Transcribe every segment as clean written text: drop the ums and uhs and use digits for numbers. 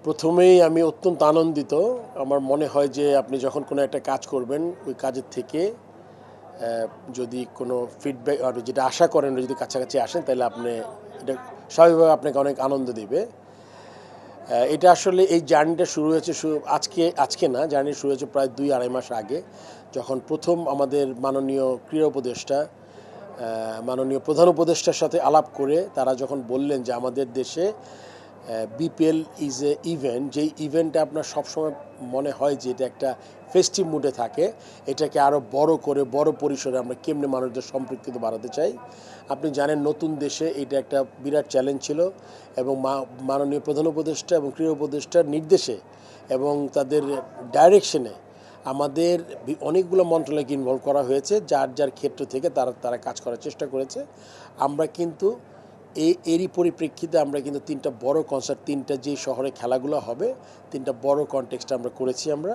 প্রথমেই আমি অত্যন্ত আনন্দিত। আমার মনে হয় যে আপনি যখন কোনো একটা কাজ করবেন, ওই কাজের থেকে যদি কোনো ফিডব্যাক আপনি যেটা আশা করেন যদি কাছাকাছি আসেন তাহলে আপনি এটা স্বাভাবিকভাবে আপনাকে অনেক আনন্দ দিবে। এটা আসলে এই জার্নিটা শুরু হয়েছে আজকে আজকে না, জার্নি শুরু হয়েছে প্রায় ২-২.৫ মাস আগে, যখন প্রথম আমাদের মাননীয় ক্রীড়া উপদেষ্টা মাননীয় প্রধান উপদেষ্টার সাথে আলাপ করে তারা যখন বললেন যে আমাদের দেশে বিপিএল ইজ এ ইভেন্ট, যেই ইভেন্টটা আপনার সবসময় মনে হয় যে এটা একটা ফেস্টিভ মুডে থাকে, এটাকে আরও বড় করে বড় পরিসরে আমরা কেমনে মানুষদের সম্পৃক্ততা বাড়াতে চাই। আপনি জানেন নতুন দেশে এটা একটা বিরাট চ্যালেঞ্জ ছিল, এবং মাননীয় প্রধান উপদেষ্টা এবং ক্রীড়া উপদেষ্টার নির্দেশে এবং তাদের ডাইরেকশনে আমাদের অনেকগুলো মন্ত্রণালয়কে ইনভলভ করা হয়েছে, যার যার ক্ষেত্র থেকে তারা তারা কাজ করার চেষ্টা করেছে। আমরা কিন্তু এরই পরিপ্রেক্ষিতে আমরা কিন্তু তিনটা বড় কনসার্ট, তিনটা যে শহরে খেলাগুলো হবে, তিনটা বড় কনটেক্সটে আমরা করেছি। আমরা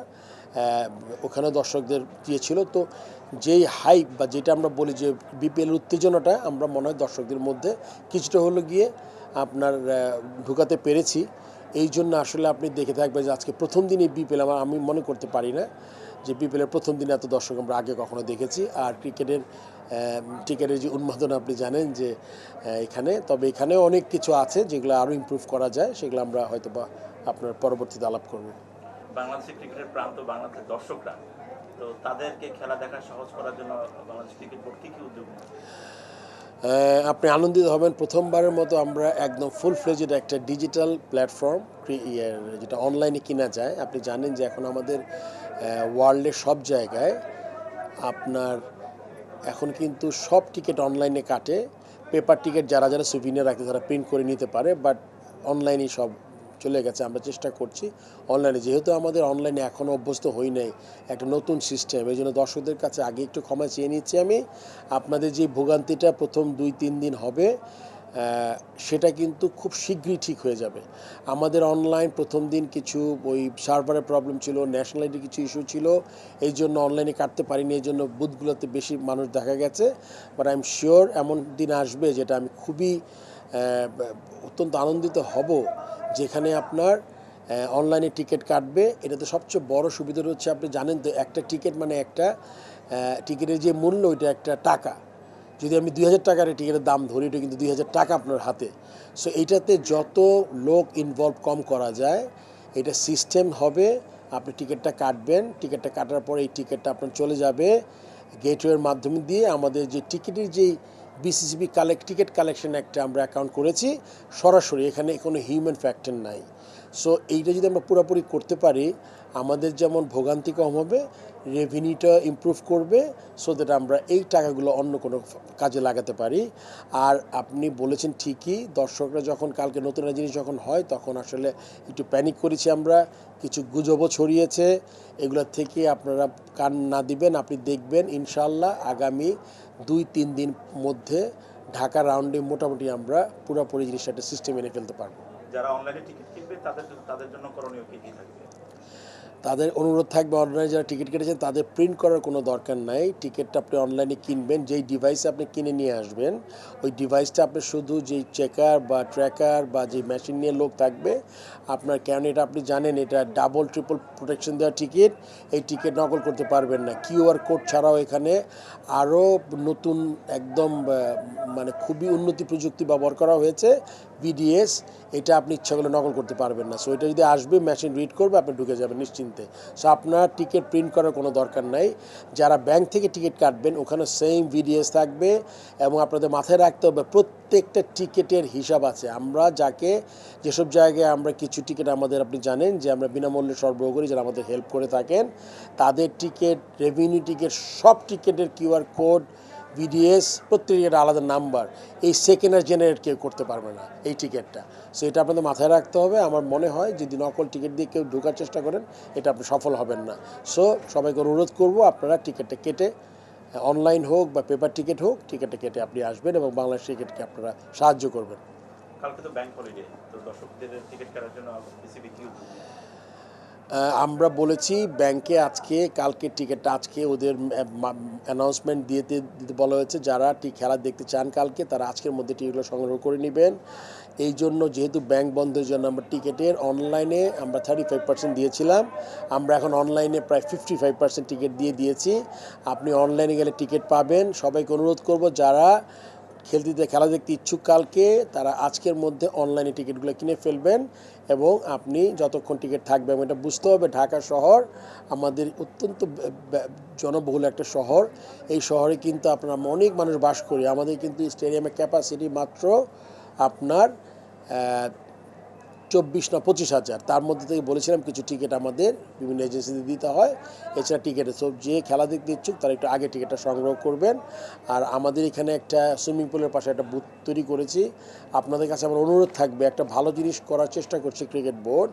ওখানে দর্শকদের দিয়েছিল, তো যেই হাইপ বা যেটা আমরা বলি যে বিপিএল উত্তেজনাটা আমরা মনে হয় দর্শকদের মধ্যে কিছুটা হলো গিয়ে আপনার ঢুকাতে পেরেছি। এই জন্য আসলে আপনি দেখে থাকবেন যে আজকে প্রথম দিনই বিপিএল, আমি মনে করতে পারি না যে বিপিএলের প্রথম দিনে এত দর্শক আমরা আগে কখনো দেখেছি। আর টিকেটের যে উন্মাদনা আপনি জানেন যে এখানে, তবে এখানেও অনেক কিছু আছে যেগুলো আরও ইমপ্রুভ করা যায়, সেগুলো আমরা হয়তো বা আপনার পরবর্তীতে আলাপ করব। বাংলাদেশের ক্রিকেটের প্রান্ত বাংলাদেশের দর্শকরা, তো তাদেরকে খেলা দেখা সহজ করার জন্য বাংলাদেশ ক্রিকেট বোর্ড কি উদ্যোগ নেয়? আপনি আনন্দিত হবেন, প্রথমবারের মতো আমরা একদম ফুল ফ্লেজেড একটা ডিজিটাল প্ল্যাটফর্ম, যেটা অনলাইনে কিনা যায়। আপনি জানেন যে এখন আমাদের ওয়ার্ল্ডের সব জায়গায় আপনার এখন কিন্তু সব টিকিট অনলাইনে কাটে। পেপার টিকিট যারা যারা সুভিনিয়ার রাখতে তারা প্রিন্ট করে নিতে পারে, বাট অনলাইনেই সব চলে গেছে। আমরা চেষ্টা করছি অনলাইনে, যেহেতু আমাদের অনলাইনে এখনও অভ্যস্ত হই নাই, একটা নতুন সিস্টেম, এই জন্য দর্শকদের কাছে আগে একটু ক্ষমা চেয়ে নিচ্ছি আমি। আপনাদের যে ভোগান্তিটা প্রথম 2-3 দিন হবে, সেটা কিন্তু খুব শীঘ্রই ঠিক হয়ে যাবে। আমাদের অনলাইন প্রথম দিন কিছু ওই সার্ভারের প্রবলেম ছিল, ন্যাশনাল আইডি কিছু ইস্যু ছিল, এই জন্য অনলাইনে কাটতে পারিনি, এই জন্য বুথগুলোতে বেশি মানুষ দেখা গেছে। বাট আই এম শিওর এমন দিন আসবে যেটা আমি খুবই অত্যন্ত আনন্দিত হব, যেখানে আপনার অনলাইনে টিকিট কাটবে। এটাতে সবচেয়ে বড় সুবিধা হচ্ছে, আপনি জানেন তো একটা টিকিট মানে একটা টিকিটের যে মূল্য ওইটা একটা টাকা। যদি আমি 2,000 টাকার টিকিটের দাম ধরি, এটা কিন্তু 2,000 টাকা আপনার হাতে। সো এইটাতে যত লোক ইনভলভ কম করা যায়, এটা সিস্টেম হবে। আপনি টিকিটটা কাটবেন, টিকিটটা কাটার পরে এই টিকিটটা আপনার চলে যাবে গেটওয়ের মাধ্যমে দিয়ে আমাদের যে টিকিটের যেই বিসিসিবি টিকিট কালেকশন একটা আমরা অ্যাকাউন্ট করেছি সরাসরি, এখানে কোনো হিউম্যান ফ্যাক্টর নাই। সো এইটা যদি আমরা পুরোপুরি করতে পারি, আমাদের যেমন ভোগান্তি কম হবে, রেভিনিউটা ইমপ্রুভ করবে, সো দ্যাট আমরা এই টাকাগুলো অন্য কোনো কাজে লাগাতে পারি। আর আপনি বলেছেন ঠিকই, দর্শকরা যখন কালকে নতুন একটা জিনিস যখন হয় তখন আসলে একটু প্যানিক করেছি আমরা, কিছু গুজবও ছড়িয়েছে, এগুলোর থেকে আপনারা কান না দিবেন। আপনি দেখবেন ইনশাল্লাহ আগামী 2-3 দিন মধ্যে ঢাকা রাউন্ডে মোটামুটি আমরা পুরোপুরি জিনিসটা একটা সিস্টেম এনে ফেলতে পারবো। যারা অনলাইনে টিকিট কিনবে তাদের জন্য করণীয় কি কি থাকবে? তাদের অনুরোধ থাকবে, অনলাইনে যারা টিকিট কেটেছেন তাদের প্রিন্ট করার কোনো দরকার নাই। টিকিটটা আপনি অনলাইনে কিনবেন, যেই ডিভাইসে আপনি কিনে নিয়ে আসবেন, ওই ডিভাইসটা আপনি শুধু যেই চেকার বা ট্র্যাকার বা যে মেশিন নিয়ে লোক থাকবে আপনার, কেন এটা আপনি জানেন এটা ডাবল ট্রিপল প্রোটেকশন দেওয়া টিকিট, এই টিকিট নকল করতে পারবেন না। কিউআর কোড ছাড়াও এখানে আরও নতুন একদম মানে খুবই উন্নতি প্রযুক্তি ব্যবহার করা হয়েছে, বিডিএস, এটা আপনি ইচ্ছা করলে নকল করতে পারবেন না। সো এটা যদি আসবে মেশিন রিড করবে, আপনি ঢুকে যাবেন নিশ্চিন্তে। সো আপনার টিকিট প্রিন্ট করার কোনো দরকার নাই। যারা ব্যাংক থেকে টিকিট কাটবেন ওখানে সেম বিডিএস থাকবে, এবং আপনাদের মাথায় রাখতে হবে প্রত্যেকটা টিকিটের হিসাব আছে। আমরা যেসব জায়গায় আমরা কিছু টিকিট আমাদের, আপনি জানেন যে আমরা বিনামূল্যে সরবরাহ করি, যারা আমাদের হেল্প করে থাকেন, তাদের টিকিট, রেভিনিউ টিকিট, সব টিকিটের কিউআর কোড, বিডিএস, প্রত্যেকের আলাদা নাম্বার, এই সেকেন্ড হ্যান্ড জেনারেট কেউ করতে পারবে না এই টিকিটটা। সো এটা আপনাদের মাথায় রাখতে হবে। আমার মনে হয় যদি নকল টিকিট দিয়ে কেউ ঢোকার চেষ্টা করেন, এটা আপনি সফল হবেন না। সো সবাইকে অনুরোধ করব, আপনারা টিকিটটা কেটে, অনলাইন হোক বা পেপার টিকিট হোক, টিকিটটা কেটে আপনি আসবেন এবং বাংলাদেশ টিকিটকে আপনারা সাহায্য করবেন। কালকে তো ব্যাংক হলিডে, তো দর্শকদের টিকিট কাটার জন্য বিসিবি কি উদ্যোগ নেয়? আমরা বলেছি ব্যাংকে আজকে কালকে টিকিটটা আজকে ওদের অ্যানাউন্সমেন্ট দিতে বলা হয়েছে, যারা খেলা দেখতে চান কালকে তারা আজকের মধ্যে টিকিটগুলো সংগ্রহ করে নেবেন। এই জন্য যেহেতু ব্যাংক বন্ধের জন্য আমরা টিকিটের অনলাইনে আমরা 35% দিয়েছিলাম, আমরা এখন অনলাইনে প্রায় 55% টিকিট দিয়েছি। আপনি অনলাইনে গেলে টিকিট পাবেন। সবাইকে অনুরোধ করব যারা খেলা দেখতে ইচ্ছুক কালকে তারা আজকের মধ্যে অনলাইনে টিকিটগুলো কিনে ফেলবেন এবং আপনি যতক্ষণ টিকিট থাকবে, এবং এটা বুঝতে হবে ঢাকা শহর আমাদের অত্যন্ত জনবহুল একটা শহর। এই শহরে কিন্তু আপনার অনেক মানুষ বাস করি। আমাদের কিন্তু স্টেডিয়ামের ক্যাপাসিটি মাত্র আপনার 24 না 25,000। তার মধ্যে থেকে বলেছিলাম কিছু টিকিট আমাদের বিভিন্ন এজেন্সিতে দিতে হয়। এছাড়া টিকিটে সব যে খেলা দেখতে ইচ্ছুক তারা একটু আগে টিকিটটা সংগ্রহ করবেন। আর আমাদের এখানে একটা সুইমিং পুলের পাশে একটা বুথ তৈরি করেছি। আপনাদের কাছে আমার অনুরোধ থাকবে, একটা ভালো জিনিস করার চেষ্টা করছে ক্রিকেট বোর্ড,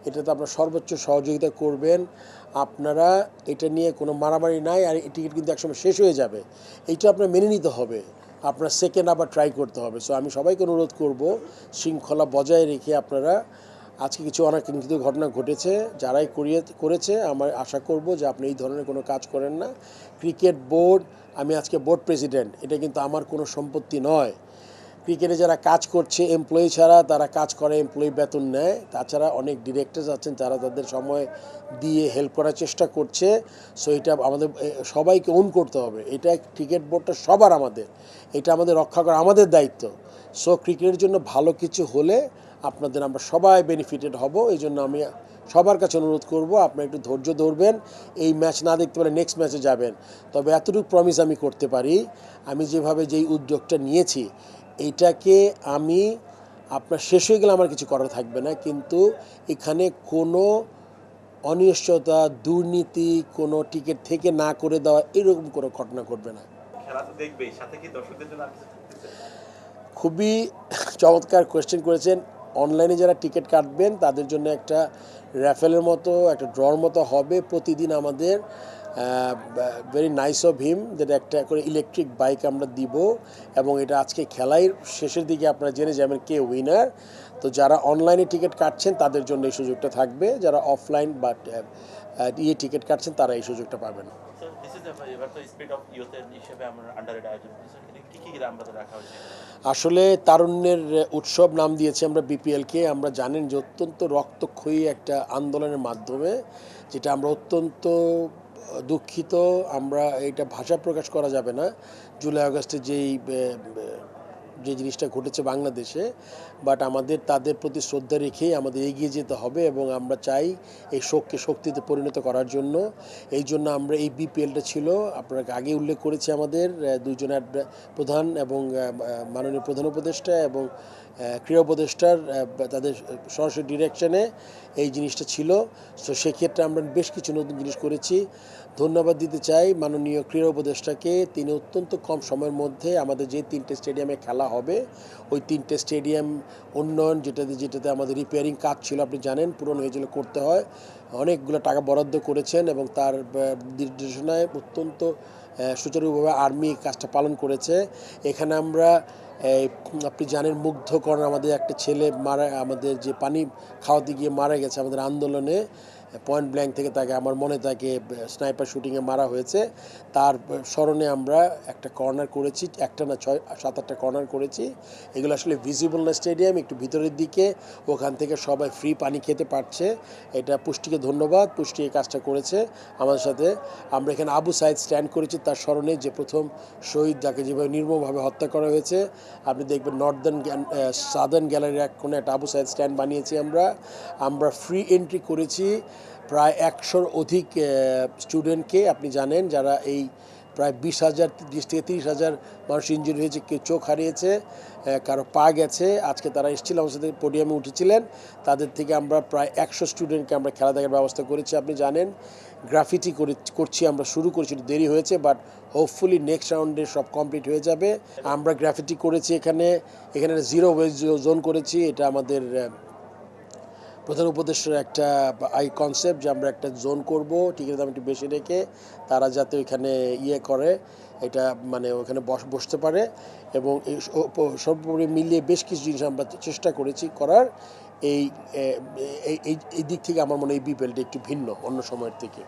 এটাতে আপনারা সর্বোচ্চ সহযোগিতা করবেন। আপনারা এটা নিয়ে কোনো মারামারি নাই, আর এই টিকিট কিন্তু একসময় শেষ হয়ে যাবে, এইটা আপনার মেনে নিতে হবে। আপনার সেকেন্ড আবার ট্রাই করতে হবে। সো আমি সবাইকে অনুরোধ করব শৃঙ্খলা বজায় রেখে আপনারা, আজকে কিছু অনাকাঙ্ক্ষিত ঘটনা ঘটেছে, যারাই করেছে আমার আশা করব যে আপনি এই ধরনের কোনো কাজ করেন না। ক্রিকেট বোর্ড, আমি আজকে বোর্ড প্রেসিডেন্ট, এটা কিন্তু আমার কোনো সম্পত্তি নয়। ক্রিকেটে যারা কাজ করছে এমপ্লয়ি ছাড়া, তারা কাজ করে এমপ্লয়ি বেতন নেয়। তাছাড়া অনেক ডিরেক্টরস আছেন যারা তাদের সময় দিয়ে হেল্প করার চেষ্টা করছে। সো এটা আমাদের সবাইকে ওন করতে হবে। এটা ক্রিকেট বোর্ডটা সবার, আমাদের এটা আমাদের রক্ষা করা আমাদের দায়িত্ব। সো ক্রিকেটের জন্য ভালো কিছু হলে আপনাদের আমরা সবাই বেনিফিটেড হব। এই জন্য আমি সবার কাছে অনুরোধ করব আপনারা একটু ধৈর্য ধরবেন। এই ম্যাচ না দেখতে পারে নেক্সট ম্যাচে যাবেন। তবে এতটুকু প্রমিস আমি করতে পারি, আমি যেভাবে যেই উদ্যোগটা নিয়েছি এইটাকে আমি আপনার শেষ হয়ে গেলে আমার কিছু করার থাকবে না, কিন্তু এখানে কোনো অনিশ্চয়তা, দুর্নীতি, কোনো টিকিট থেকে না করে দেওয়া এরকম কোনো ঘটনা ঘটবে না। খেলা তো দেখবেই, সাথে কি দর্শকদের জন্য আর কিছু থাকতেছে? খুবই চমৎকার কোয়েশ্চেন করেছেন। অনলাইনে যারা টিকিট কাটবেন তাদের জন্য একটা র্যাফেলের মতো, একটা ড্রর মতো হবে প্রতিদিন আমাদের। ভেরি নাইস অফ হিম, যেটা একটা করে ইলেকট্রিক বাইক আমরা দিব, এবং এটা আজকে খেলার শেষের দিকে আপনারা জেনে যাবেন কে উইনার। তো যারা অনলাইনে টিকিট কাটছেন তাদের জন্য এই সুযোগটা থাকবে, যারা অফলাইন বা টিকিট কাটছেন তারা এই সুযোগটা পাবেন। So, this is এবার তো স্পিড অফ ইউথের হিসেবে আমরা আন্ডারেড আয়োজন করছি, কি কি আমাদের রাখা হয়েছে? আসলে তারুণ্যের উৎসব নাম দিয়েছি আমরা বিপিএলকে। আমরা জানেন যে অত্যন্ত রক্তক্ষয়ী একটা আন্দোলনের মাধ্যমে, যেটা আমরা অত্যন্ত দুঃখিত। আমরা এটা ভাষা প্রকাশ করা যাবে না জুলাই আগস্টে যে জিনিসটা ঘটেছে বাংলাদেশে, বাট আমাদের তাদের প্রতি শ্রদ্ধা রেখেই আমাদের এগিয়ে যেতে হবে, এবং আমরা চাই এই শোককে শক্তিতে পরিণত করার জন্য। এই জন্য আমরা এই বিপিএলটা ছিল, আপনাকে আগে উল্লেখ করেছি, আমাদের দুইজনের প্রধান এবং মাননীয় প্রধান উপদেষ্টা এবং ক্রীড়া উপদেষ্টার তাদের সরাসরি ডিরেকশনে এই জিনিসটা ছিল। তো সেক্ষেত্রে আমরা বেশ কিছু নতুন জিনিস করেছি। ধন্যবাদ দিতে চাই মাননীয় ক্রীড়া উপদেষ্টাকে। তিনি অত্যন্ত কম সময়ের মধ্যে আমাদের যে 3টে স্টেডিয়ামে খেলা হবে, ওই 3টে স্টেডিয়াম উন্নয়ন, যেটাতে আমাদের রিপেয়ারিং কাজ ছিল, আপনি জানেন পুরনো হয়েছিল, করতে হয়, অনেকগুলো টাকা বরাদ্দ করেছেন, এবং তার নির্দেশনায় অত্যন্ত সুচারুভাবে আর্মি কাজটা পালন করেছে। এখানে আমরা আপনি জানেন মুগ্ধকরণ, আমাদের একটা ছেলে আমাদের যে পানি খাওয়াতে গিয়ে মারা গেছে আমাদের আন্দোলনে, পয়েন্ট ব্ল্যাঙ্ক থেকে তাকে, আমার মনে তাকে স্নাইপার শুটিংয়ে মারা হয়েছে। তার স্মরণে আমরা একটা কর্নার করেছি, একটা না 6-7-8টা কর্নার করেছি। এগুলো আসলে ভিজিবল না স্টেডিয়াম, একটু ভিতরের দিকে, ওখান থেকে সবাই ফ্রি পানি খেতে পারছে। এটা পুষ্টিকে ধন্যবাদ, পুষ্টি এই কাজটা করেছে আমাদের সাথে। আমরা এখানে আবু সাইদ স্ট্যান্ড করেছি তার স্মরণে, যে প্রথম শহীদ, যাকে যেভাবে নির্মমভাবে হত্যা করা হয়েছে। আপনি দেখবেন সাদার্ন গ্যালারির এক কোণে একটা আবু সাইদ স্ট্যান্ড বানিয়েছি আমরা ফ্রি এন্ট্রি করেছি প্রায় 100-র অধিক স্টুডেন্টকে। আপনি জানেন যারা এই প্রায় 20,000 থেকে 30,000 মানুষ ইনজুরি হয়েছে, কেউ চোখ হারিয়েছে, কারো পা গেছে। আজকে তারা এসেছিল আমার সাথে, পোডিয়ামে উঠেছিলেন। তাদের থেকে আমরা প্রায় 100 স্টুডেন্টকে আমরা খেলা দেখার ব্যবস্থা করেছি। আপনি জানেন গ্রাফিটি করছি, আমরা শুরু করেছি, দেরি হয়েছে, বাট হোপফুলি নেক্সট রাউন্ডে সব কমপ্লিট হয়ে যাবে। আমরা গ্রাফিটি করেছি এখানে 0 ওয়েস্ট জোন করেছি। এটা আমাদের প্রধান উপদেষ্টার একটা কনসেপ্ট যে আমরা একটা জোন করব, টিকিটের দাম একটু বেশি রেখে তারা যাতে ওইখানে করে, এটা মানে ওখানে বসতে পারে। এবং এই সর্বোপরি মিলিয়ে বেশ কিছু জিনিস আমরা চেষ্টা করেছি করার। এই এই এই দিক থেকে আমার মনে হয় এই বিপিএলটা একটু ভিন্ন অন্য সময়ের থেকে।